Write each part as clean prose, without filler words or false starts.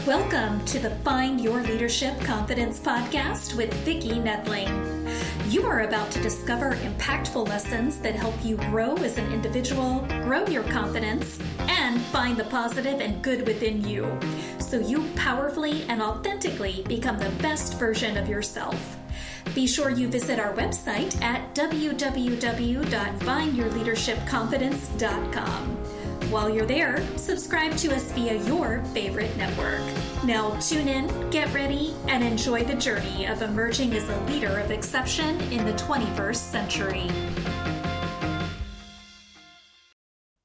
Welcome to the Find Your Leadership Confidence podcast with Vicki Noethling. You are about to discover impactful lessons that help you grow as an individual, grow your confidence, and find the positive and good within you, so you powerfully and authentically become the best version of yourself. Be sure you visit our website at www.findyourleadershipconfidence.com. While you're there, subscribe to us via your favorite network. Now tune in, get ready, and enjoy the journey of emerging as a leader of exception in the 21st century.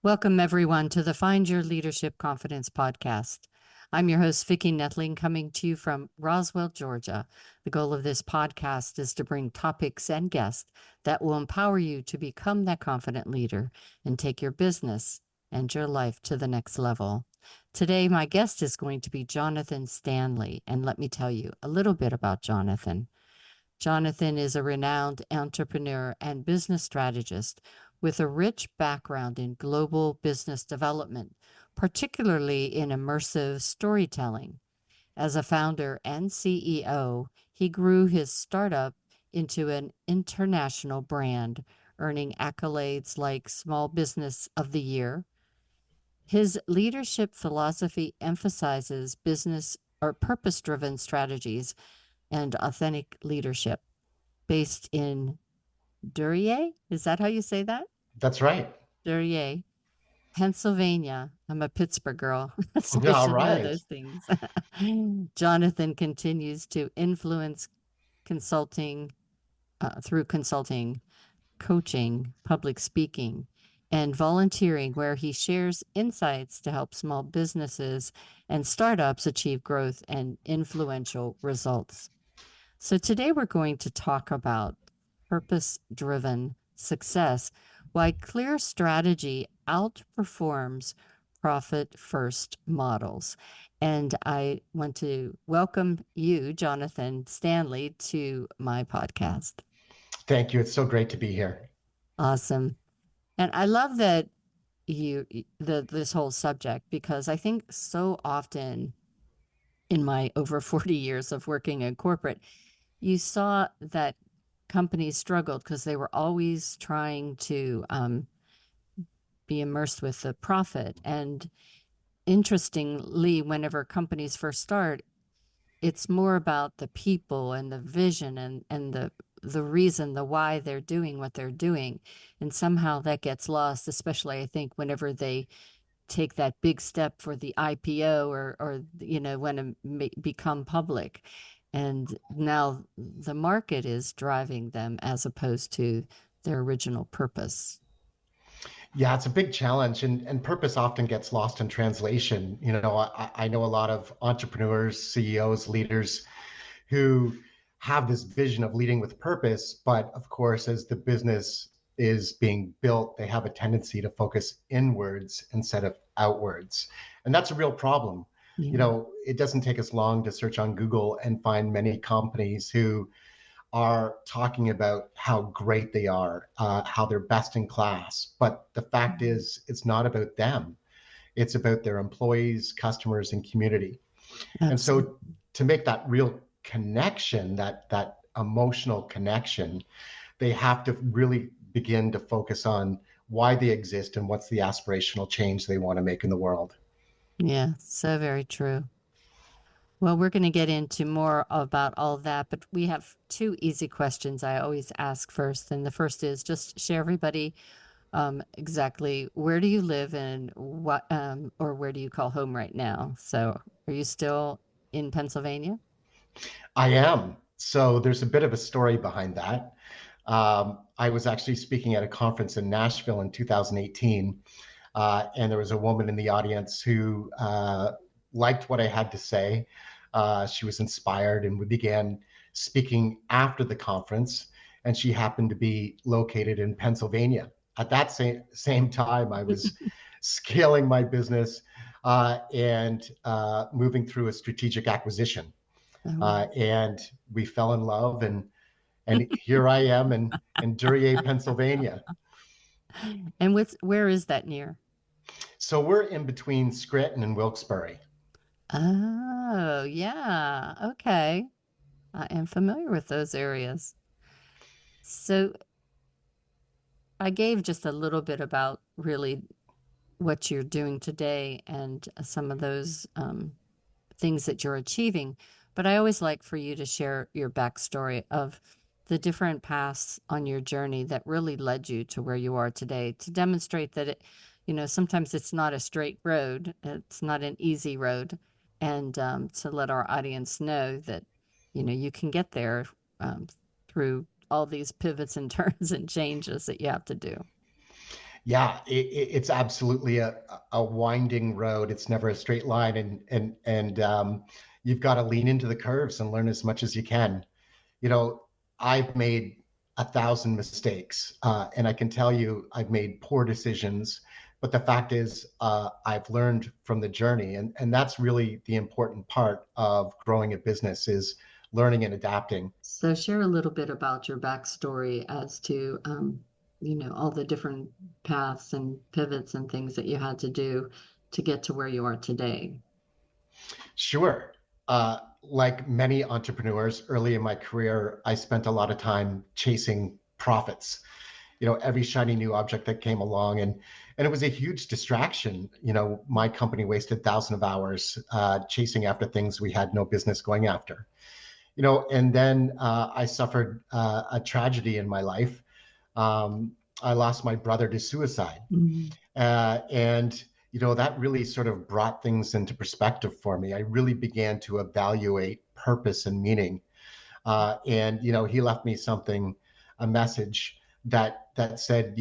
Welcome, everyone, to the Find Your Leadership Confidence podcast. I'm your host, Vicki Noethling, coming to you from Roswell, Georgia. The goal of this podcast is to bring topics and guests that will empower you to become that confident leader and take your business and your life to the next level. Today, my guest is going to be Jonathan Stanley, and let me tell you a little bit about Jonathan. Jonathan is a renowned entrepreneur and business strategist with a rich background in global business development, particularly in immersive storytelling. As a founder and CEO, he grew his startup into an international brand, earning accolades like Small Business of the Year. His leadership philosophy emphasizes business or purpose-driven strategies and authentic leadership based in Duryea. Is that how you say that? That's right. Duryea, Pennsylvania. I'm a Pittsburgh girl, so I All should know right. those things. Jonathan continues to influence consulting through consulting, coaching, public speaking, and volunteering, where he shares insights to help small businesses and startups achieve growth and influential results. So today we're going to talk about purpose-driven success, why clear strategy outperforms profit-first models. And I want to welcome you, Jonathan Stanley, to my podcast. Thank you. It's so great to be here. Awesome. And I love that this whole subject, because I think so often in my over 40 years of working in corporate, you saw that companies struggled because they were always trying to be immersed with the profit. And interestingly, whenever companies first start, it's more about the people and the vision and the reason, the why they're doing what they're doing. And somehow that gets lost, especially I think whenever they take that big step for the IPO or when to become public. And now the market is driving them as opposed to their original purpose. Yeah, it's a big challenge, and purpose often gets lost in translation. I know a lot of entrepreneurs, CEOs, leaders who have this vision of leading with purpose, but of course, as the business is being built, they have a tendency to focus inwards instead of outwards. And that's a real problem. Yeah. It doesn't take us long to search on Google and find many companies who are talking about how great they are, how they're best in class. But the fact is, it's not about them. It's about their employees, customers, and community. Absolutely. And so to make that real connection, that emotional connection, they have to really begin to focus on why they exist and what's the aspirational change they want to make in the world. Yeah, so very true. Well, we're going to get into more about all that, but we have two easy questions I always ask first. And the first is just share everybody exactly where do you live and what or where do you call home right now? So are you still in Pennsylvania? I am. So there's a bit of a story behind that. I was actually speaking at a conference in Nashville in 2018, and there was a woman in the audience who liked what I had to say. She was inspired, and we began speaking after the conference, and she happened to be located in Pennsylvania. At that same time, I was scaling my business and moving through a strategic acquisition. And we fell in love, and here I am in Duryea, Pennsylvania. And where is that near? So we're in between Scranton and Wilkes-Barre. Oh, yeah. Okay. I am familiar with those areas. So I gave just a little bit about really what you're doing today and some of those things that you're achieving. But I always like for you to share your backstory of the different paths on your journey that really led you to where you are today, to demonstrate that sometimes it's not a straight road, it's not an easy road, and to let our audience know that you can get there um, through all these pivots and turns and changes that you have to do. Yeah, it's absolutely a winding road. It's never a straight line, and you've got to lean into the curves and learn as much as you can. You know, I've made 1,000 mistakes, and I can tell you I've made poor decisions. But the fact is, I've learned from the journey, and that's really the important part of growing a business is learning and adapting. So share a little bit about your backstory as to, all the different paths and pivots and things that you had to do to get to where you are today. Sure. Like many entrepreneurs, early in my career, I spent a lot of time chasing profits. Every shiny new object that came along, and it was a huge distraction. My company wasted thousands of hours chasing after things we had no business going after. And then I suffered a tragedy in my life. I lost my brother to suicide. And that really sort of brought things into perspective for me. I really began to evaluate purpose and meaning. And he left me a message that said,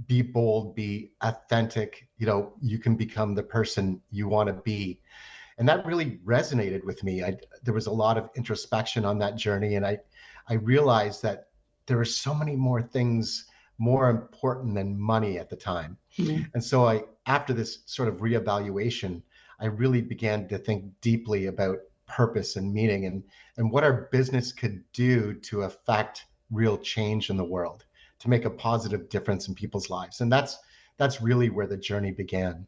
be bold, be authentic. You can become the person you want to be. And that really resonated with me. There was a lot of introspection on that journey, and I realized that there were so many more things more important than money at the time. Yeah. And so after this sort of reevaluation, I really began to think deeply about purpose and meaning and what our business could do to affect real change in the world, to make a positive difference in people's lives. And that's really where the journey began.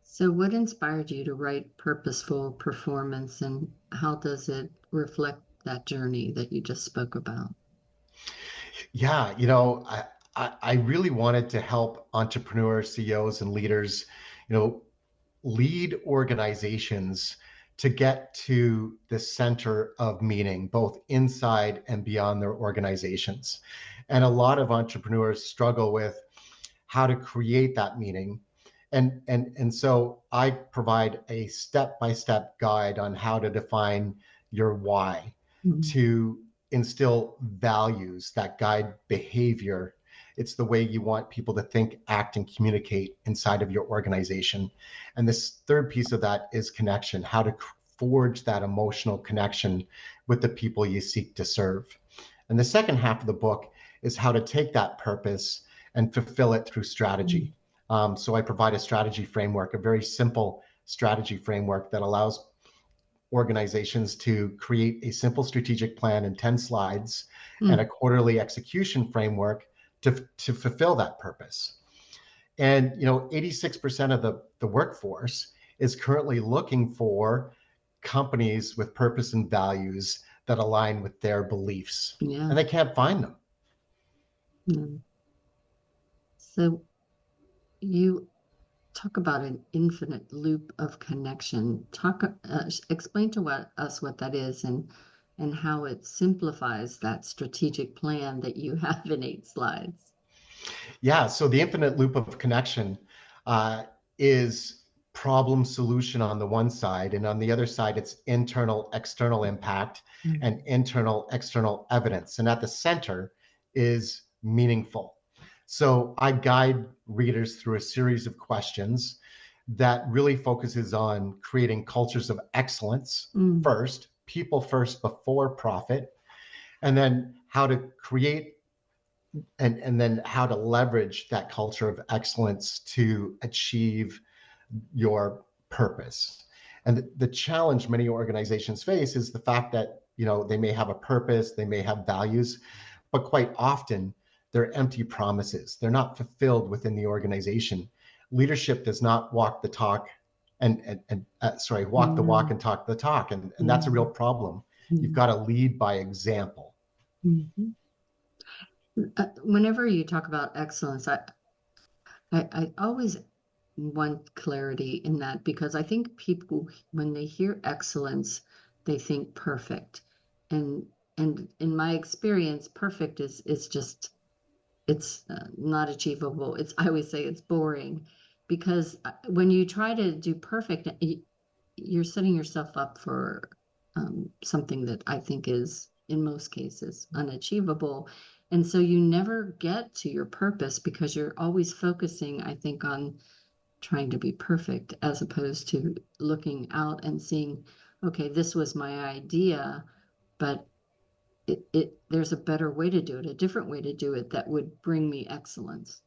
So what inspired you to write Purposeful Performance, and how does it reflect that journey that you just spoke about? Yeah, I really wanted to help entrepreneurs, CEOs, and leaders, lead organizations to get to the center of meaning, both inside and beyond their organizations. And a lot of entrepreneurs struggle with how to create that meaning. And so I provide a step-by-step guide on how to define your why, to instill values that guide behavior. It's the way you want people to think, act, and communicate inside of your organization. And this third piece of that is connection, how to forge that emotional connection with the people you seek to serve. And the second half of the book is how to take that purpose and fulfill it through strategy. So I provide a strategy framework, a very simple strategy framework that allows organizations to create a simple strategic plan in 10 slides and a quarterly execution framework to fulfill that purpose. And 86% of the workforce is currently looking for companies with purpose and values that align with their beliefs. Yeah. And they can't find them. So you talk about an infinite loop of connection. Explain to us what that is, and how it simplifies that strategic plan that you have in 8 slides. Yeah, so the infinite loop of connection is problem solution on the one side, and on the other side, it's internal external impact and internal external evidence. And at the center is meaningful. So I guide readers through a series of questions that really focuses on creating cultures of excellence first, people first before profit, and then how to create and then how to leverage that culture of excellence to achieve your purpose. And the challenge many organizations face is the fact that they may have a purpose, they may have values, but quite often they're empty promises. They're not fulfilled within the organization. Leadership does not walk the talk and walk the walk and talk the talk. And that's a real problem. You've got to lead by example. Mm-hmm. Whenever you talk about excellence, I always want clarity in that, because I think people, when they hear excellence, they think perfect. And in my experience, perfect is just, it's not achievable. I always say it's boring, because when you try to do perfect, you're setting yourself up for something that I think is, in most cases, unachievable. And so you never get to your purpose, because you're always focusing, I think, on trying to be perfect, as opposed to looking out and seeing, okay, this was my idea, but there's a better way to do it, a different way to do it that would bring me excellence.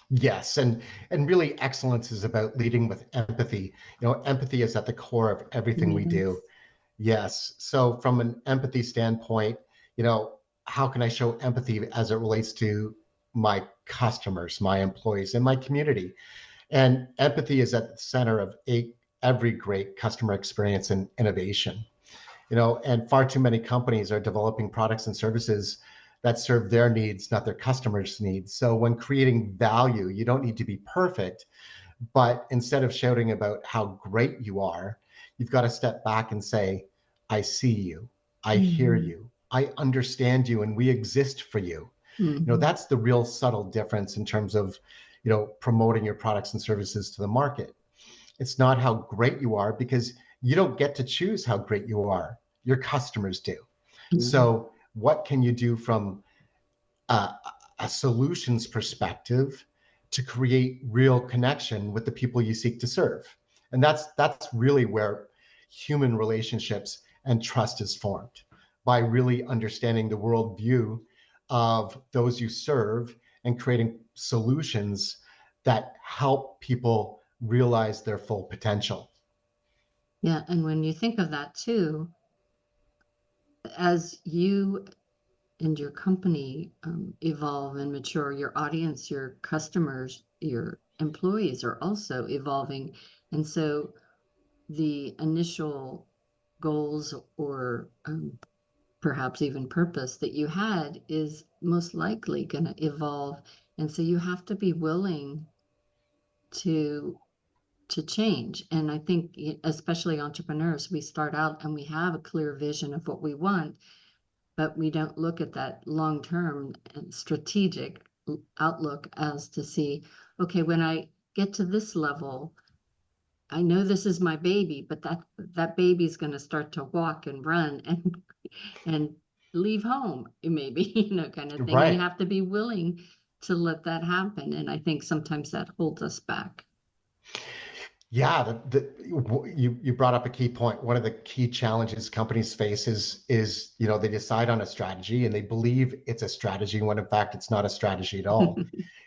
Yes, and really excellence is about leading with empathy. Empathy is at the core of everything we do. Yes. So from an empathy standpoint, how can I show empathy as it relates to my customers, my employees, and my community? And empathy is at the center of every great customer experience and innovation. And far too many companies are developing products and services that serve their needs, not their customers' needs. So when creating value, you don't need to be perfect, but instead of shouting about how great you are, you've got to step back and say, I see you, I hear you, I understand you, and we exist for you. That's the real subtle difference in terms of, promoting your products and services to the market. It's not how great you are, because you don't get to choose how great you are. Your customers do. So what can you do from a, a solutions perspective to create real connection with the people you seek to serve? And that's really where human relationships and trust is formed, by really understanding the worldview of those you serve and creating solutions that help people realize their full potential. Yeah, and when you think of that too, as you and your company evolve and mature, your audience, your customers, your employees are also evolving. And so the initial goals, or perhaps even purpose that you had, is most likely going to evolve. And so you have to be willing to change. And I think, especially entrepreneurs, we start out and we have a clear vision of what we want, but we don't look at that long term and strategic outlook, as to see, okay, when I get to this level, I know this is my baby, but that baby's going to start to walk and run and leave home, maybe, kind of thing. And you Right. have to be willing to let that happen. And I think sometimes that holds us back. Yeah, you brought up a key point. One of the key challenges companies face is they decide on a strategy and they believe it's a strategy when in fact it's not a strategy at all.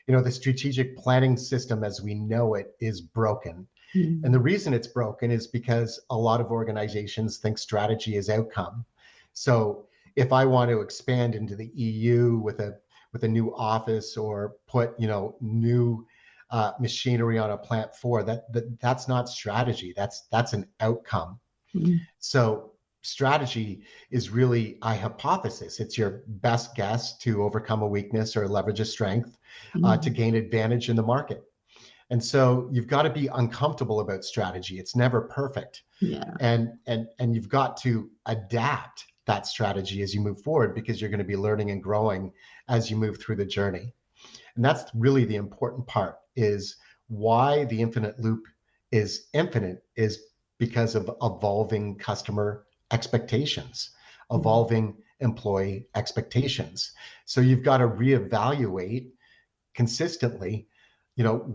The strategic planning system as we know it is broken. And the reason it's broken is because a lot of organizations think strategy is outcome. So if I want to expand into the EU with a new office, or put new machinery on a plant floor, that's not strategy. That's an outcome. So strategy is really a hypothesis. It's your best guess to overcome a weakness or leverage a strength to gain advantage in the market. And so you've got to be uncomfortable about strategy. It's never perfect. Yeah. And you've got to adapt that strategy as you move forward, because you're going to be learning and growing as you move through the journey. And that's really the important part, is why the infinite loop is infinite, is because of evolving customer expectations, evolving employee expectations. So you've got to reevaluate consistently,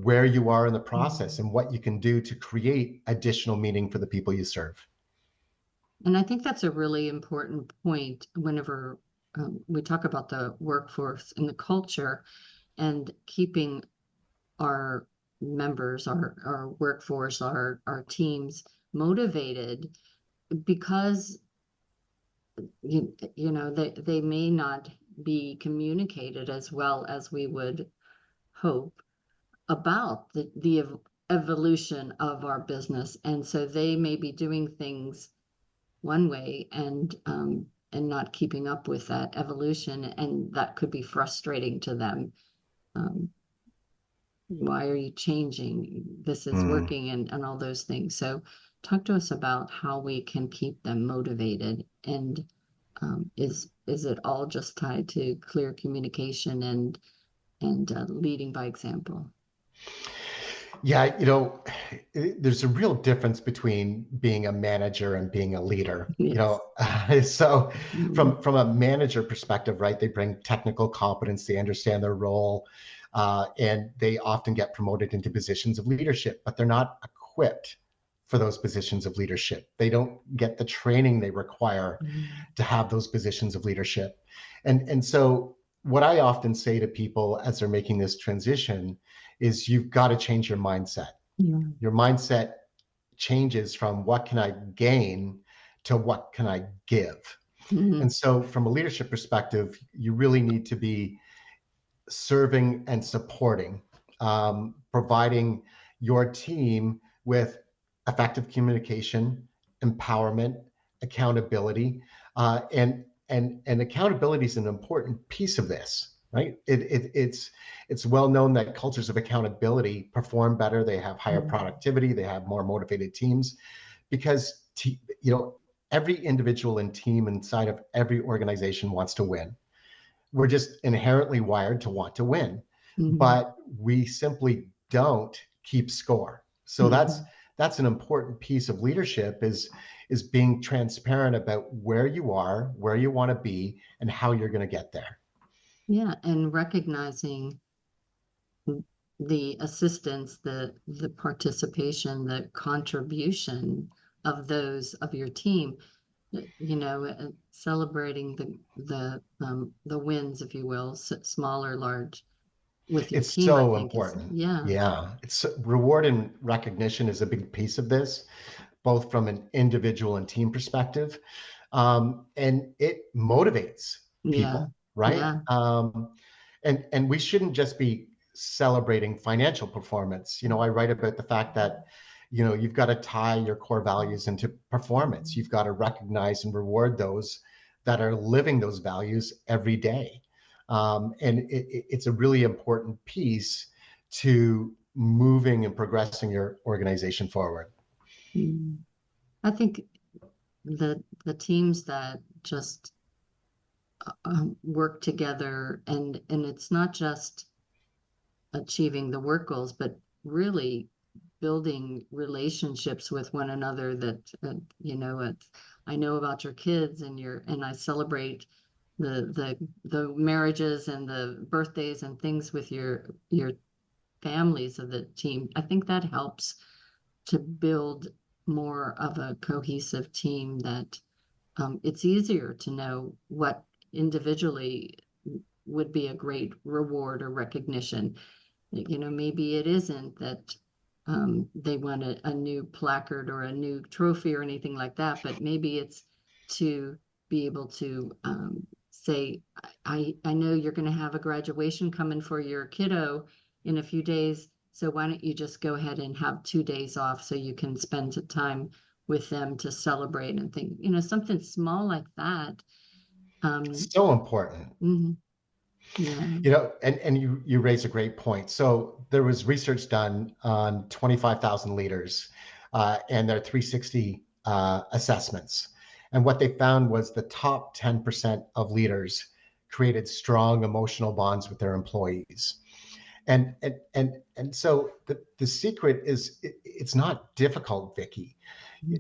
where you are in the process and what you can do to create additional meaning for the people you serve. And I think that's a really important point whenever we talk about the workforce and the culture, and keeping our members, our workforce, our teams motivated, because they may not be communicated as well as we would hope about the evolution of our business. And so they may be doing things one way and not keeping up with that evolution, and that could be frustrating to them. Why are you changing? This is Mm. working, and all those things. So talk to us about how we can keep them motivated, and is it all just tied to clear communication and leading by example? Yeah, there's a real difference between being a manager and being a leader. Yes. So Mhm. from a manager perspective, right? They bring technical competence, they understand their role, and they often get promoted into positions of leadership, but they're not equipped for those positions of leadership. They don't get the training they require Mhm. to have those positions of leadership. And so what I often say to people as they're making this transition is you've got to change your mindset. Yeah. Your mindset changes from what can I gain to what can I give. Mhm. And so from a leadership perspective, you really need to be serving and supporting, providing your team with effective communication, empowerment, accountability, and accountability is an important piece of this, right? It's well known that cultures of accountability perform better. They have higher Mhm. productivity. They have more motivated teams because every individual and team inside of every organization wants to win. We're just inherently wired to want to win, Mhm. but we simply don't keep score. So that's Mhm. that's an important piece of leadership is being transparent about where you are, where you want to be, and how you're going to get there. Yeah, and recognizing the assistance, the participation, the contribution of those of your team, celebrating the wins, if you will, small or large, with your It's team, I so think is, important. yeah. Yeah, it's reward and recognition is a big piece of this, both from an individual and team perspective, and it motivates Yeah. people, right? Yeah. And we shouldn't just be celebrating financial performance. I write about the fact that you've got to tie your core values into performance. You've got to recognize and reward those that are living those values every day, and it's a really important piece to moving and progressing your organization forward. Mm. I think the teams that just work together, and it's not just achieving the work goals, but really building relationships with one another that, I know about your kids and I celebrate the marriages and the birthdays and things with your families of the team. I think that helps to build more of a cohesive team that it's easier to know what individually would be a great reward or recognition. Maybe it isn't that they want a new placard or a new trophy or anything like that, but maybe it's to be able to say, I know you're going to have a graduation coming for your kiddo in a few days, so why don't you just go ahead and have 2 days off so you can spend time with them to celebrate and think, something small like that. Um, So important. mhm, yeah. And you raise a great point. So there was research done on 25,000 leaders and their 360 assessments. And what they found was the top 10% of leaders created strong emotional bonds with their employees. And so the secret is it's not difficult, Vicki.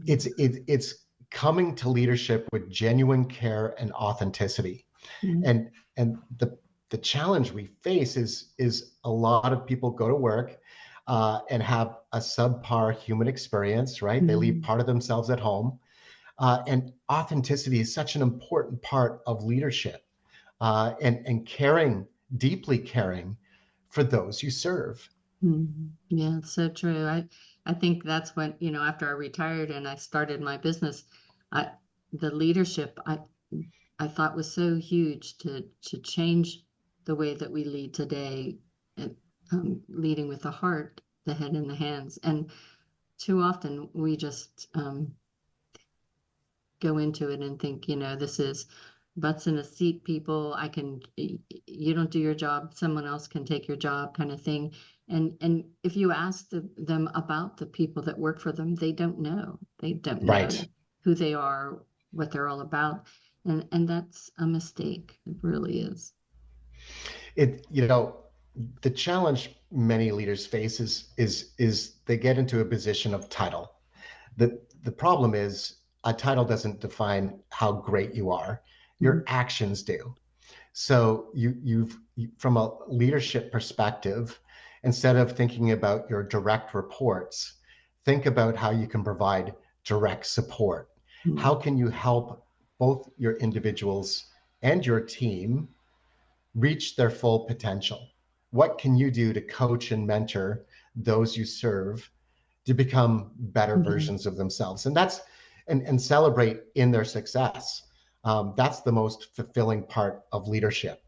It's Mhm. it's coming to leadership with genuine care and authenticity. Mhm. And the challenge we face is a lot of people go to work and have a subpar human experience, right? They leave Mhm. part of themselves at home, and authenticity is such an important part of leadership, and caring, deeply caring for those you serve. Yeah, it's so true. I think that's when, after I retired and I started my business, I the leadership I thought was so huge to change the way that we lead today, and leading with the heart. the head in the hands. And too often we just go into it and think, this is butts in a seat, people. You don't do your job, someone else can take your job, kind of thing. And if you ask them about the people that work for them, they don't know. They don't know Right. who they are, what they're all about. And that's a mistake. It really is. The challenge many leaders face is they get into a position of title. The problem is a title doesn't define how great you are. Your actions do. So from a leadership perspective, instead of thinking about your direct reports, think about how you can provide direct support. How can you help both your individuals and your team reach their full potential? What can you do to coach and mentor those you serve to become better versions of themselves? And celebrate in their success. That's the most fulfilling part of leadership.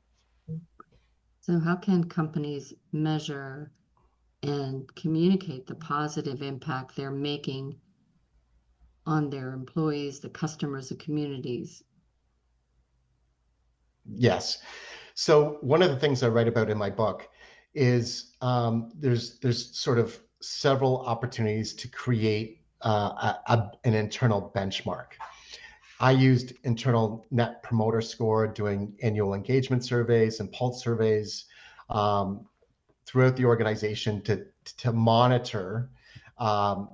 So how can companies measure and communicate the positive impact they're making on their employees, the customers, the communities? Yes. So one of the things I write about in my book is there's sort of several opportunities to create an internal benchmark. I used internal net promoter score, doing annual engagement surveys and pulse surveys throughout the organization to monitor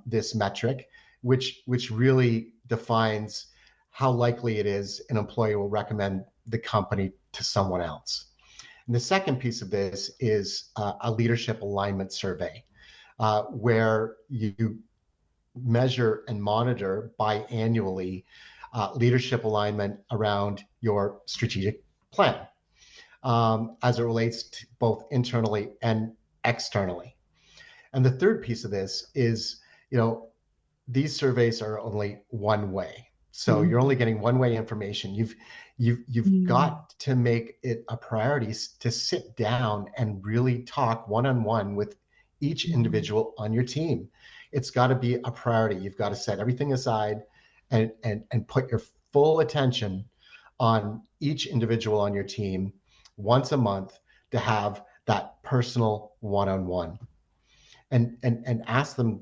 this metric, which really defines how likely it is an employee will recommend the company to someone else. And the second piece of this is a leadership alignment survey, where you measure and monitor biannually leadership alignment around your strategic plan, as it relates to both internally and externally. And the third piece of this is, these surveys are only one way. So you're only getting one-way information. You've got to make it a priority to sit down and really talk one-on-one with each individual on your team. It's got to be a priority. You've got to set everything aside and put your full attention on each individual on your team once a month to have that personal one-on-one. And ask them,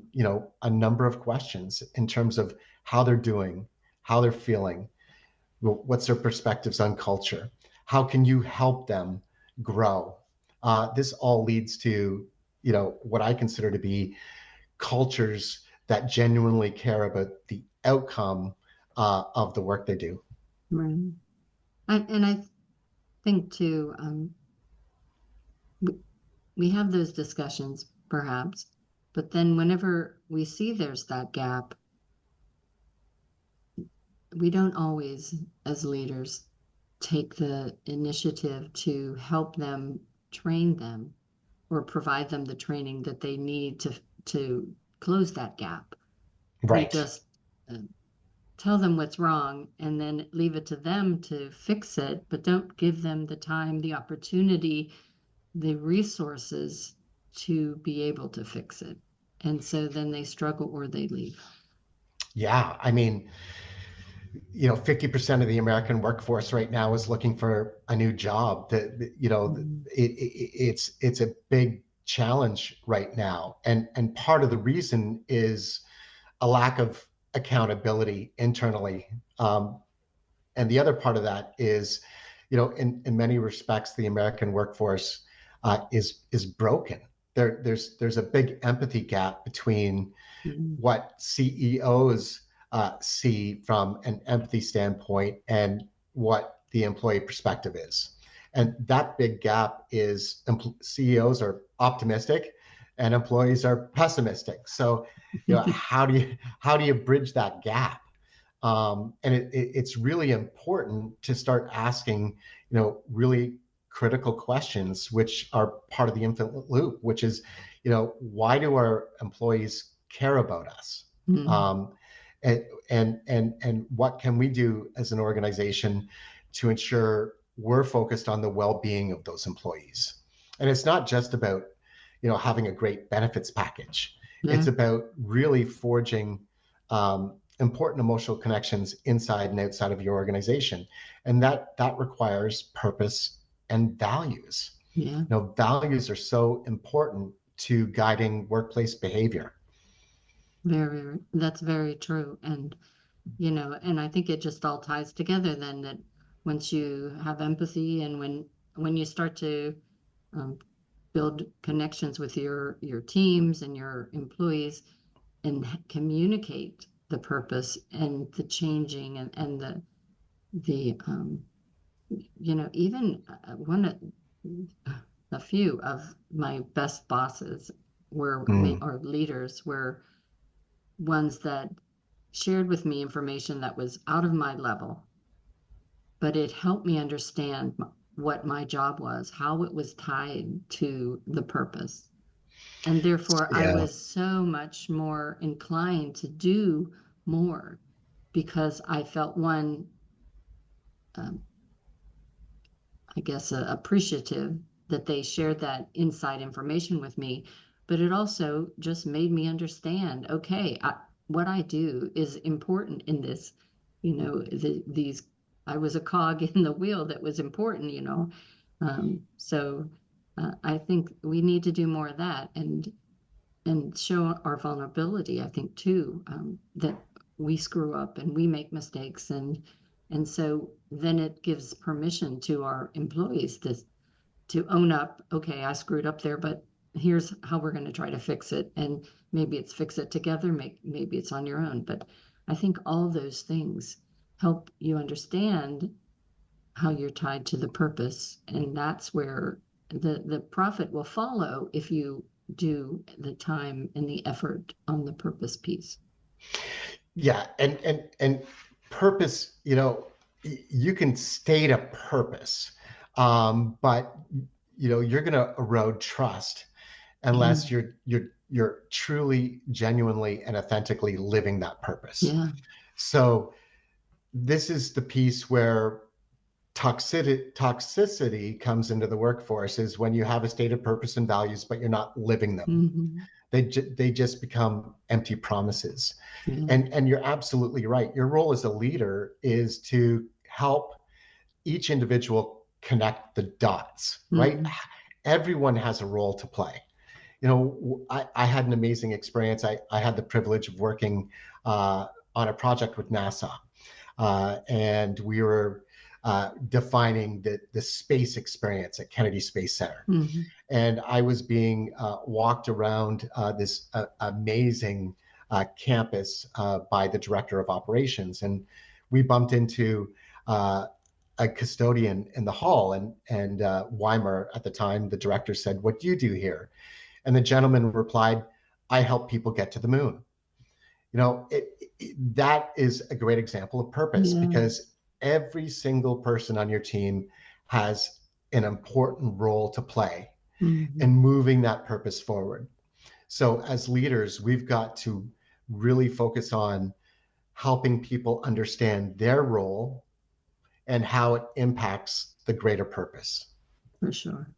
a number of questions in terms of how they're doing, how they're feeling, what's their perspectives on culture, how can you help them grow. This all leads to, what I consider to be cultures that genuinely care about the outcome of the work they do. Right. And I think too, we have those discussions perhaps, but then whenever we see there's that gap, we don't always, as leaders, take the initiative to help them, train them, or provide them the training that they need to close that gap. Right. We just tell them what's wrong and then leave it to them to fix it, but don't give them the time, the opportunity, the resources to be able to fix it. And so then they struggle or they leave. Yeah. I mean, 50% of the American workforce right now is looking for a new job. It's a big challenge right now. And part of the reason is a lack of accountability internally. And the other part of that is, in many respects, the American workforce is broken. There's a big empathy gap between what CEOs see from an empathy standpoint and what the employee perspective is. And that big gap is CEOs are optimistic and employees are pessimistic. So, how do you bridge that gap? And it's really important to start asking, really critical questions, which are part of the infinite loop, which is, why do our employees care about us? And what can we do as an organization to ensure we're focused on the well-being of those employees? And it's not just about, having a great benefits package. Yeah. It's about really forging important emotional connections inside and outside of your organization, and that requires purpose and values. Yeah. Values are so important to guiding workplace behavior. That's very true. And, and I think it just all ties together then, that once you have empathy and when you start to um, build connections with your teams and your employees and communicate the purpose and the changing and the even one of a few of my best bosses or leaders were ones that shared with me information that was out of my level, but it helped me understand what my job was, how it was tied to the purpose. And therefore, I Yeah. was so much more inclined to do more because I felt um, I guess, appreciative that they shared that inside information with me. But it also just made me understand, okay, what I do is important in this. These I was a cog in the wheel that was important. So I think we need to do more of that and show our vulnerability. I think too, that we screw up and we make mistakes, and so then it gives permission to our employees to own up. Okay, I screwed up there, but here's how we're going to try to fix it. And maybe it's fix it together. Maybe it's on your own. But I think all those things help you understand how you're tied to the purpose, and that's where the profit will follow if you do the time and the effort on the purpose piece. Yeah, and purpose, you can state a purpose, but you're going to erode trust unless you're truly, genuinely, and authentically living that purpose. Yeah. So this is the piece where toxicity comes into the workforce, is when you have a stated purpose and values, but you're not living them. Mm-hmm. They just become empty promises. Yeah. And you're absolutely right. Your role as a leader is to help each individual connect the dots, right? Mm-hmm. Everyone has a role to play. I had an amazing experience. I had the privilege of working on a project with NASA, and we were defining the space experience at Kennedy Space Center. Mm-hmm. And I was being walked around this amazing campus by the director of operations. And we bumped into a custodian in the hall, and Weimer at the time, the director, said, "What do you do here?" And the gentleman replied, "I help people get to the moon." That is a great example of purpose, because every single person on your team has an important role to play in moving that purpose forward. So as leaders, we've got to really focus on helping people understand their role and how it impacts the greater purpose. For sure.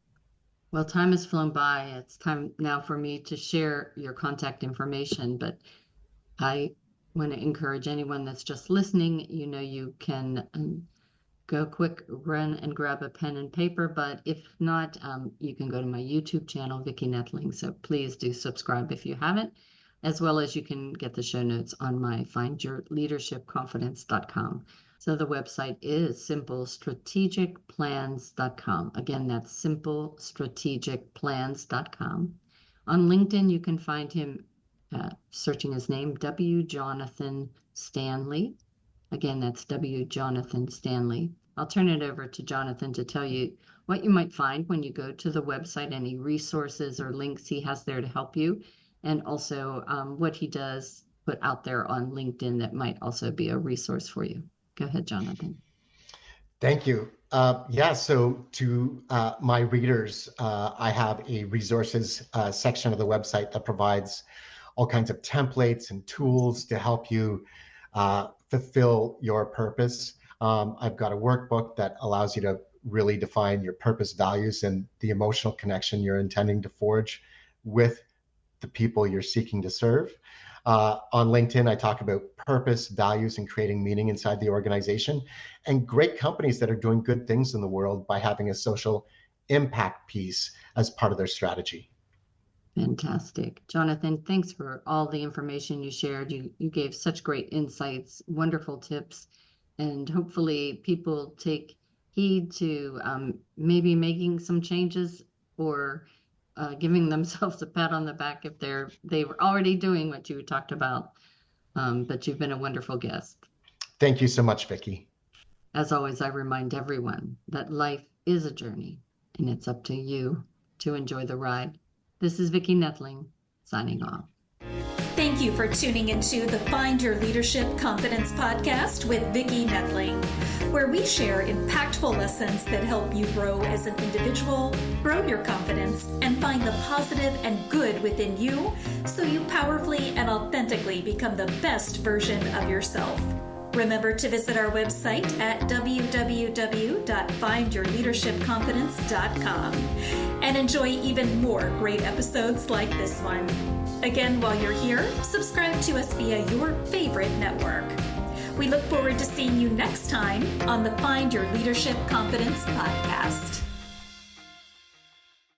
Well, time has flown by. It's time now for me to share your contact information, but I want to encourage anyone that's just listening, you can go quick, run and grab a pen and paper, but if not, you can go to my YouTube channel, Vicki Noethling. So please do subscribe if you haven't, as well as you can get the show notes on my findyourleadershipconfidence.com. So the website is simplestrategicplans.com. Again, that's simplestrategicplans.com. On LinkedIn, you can find him searching his name, W. Jonathan Stanley. Again, that's W. Jonathan Stanley. I'll turn it over to Jonathan to tell you what you might find when you go to the website, any resources or links he has there to help you, and also what he does put out there on LinkedIn that might also be a resource for you. Go ahead, Jonathan. Thank you. So to my readers, I have a resources section of the website that provides all kinds of templates and tools to help you fulfill your purpose. I've got a workbook that allows you to really define your purpose, values, and the emotional connection you're intending to forge with the people you're seeking to serve. On LinkedIn, I talk about purpose, values, and creating meaning inside the organization, and great companies that are doing good things in the world by having a social impact piece as part of their strategy. Fantastic. Jonathan, thanks for all the information you shared. You gave such great insights, wonderful tips, and hopefully people take heed to maybe making some changes or giving themselves a pat on the back if they were already doing what you talked about. But you've been a wonderful guest. Thank you so much, Vicki. As always, I remind everyone that life is a journey, and it's up to you to enjoy the ride. This is Vicki Noethling, signing off. Thank you for tuning into the Find Your Leadership Confidence podcast with Vicki Noethling, where we share impactful lessons that help you grow as an individual, grow your confidence, and find the positive and good within you so you powerfully and authentically become the best version of yourself. Remember to visit our website at www.findyourleadershipconfidence.com and enjoy even more great episodes like this one. Again, while you're here, subscribe to us via your favorite network. We look forward to seeing you next time on the Find Your Leadership Confidence podcast.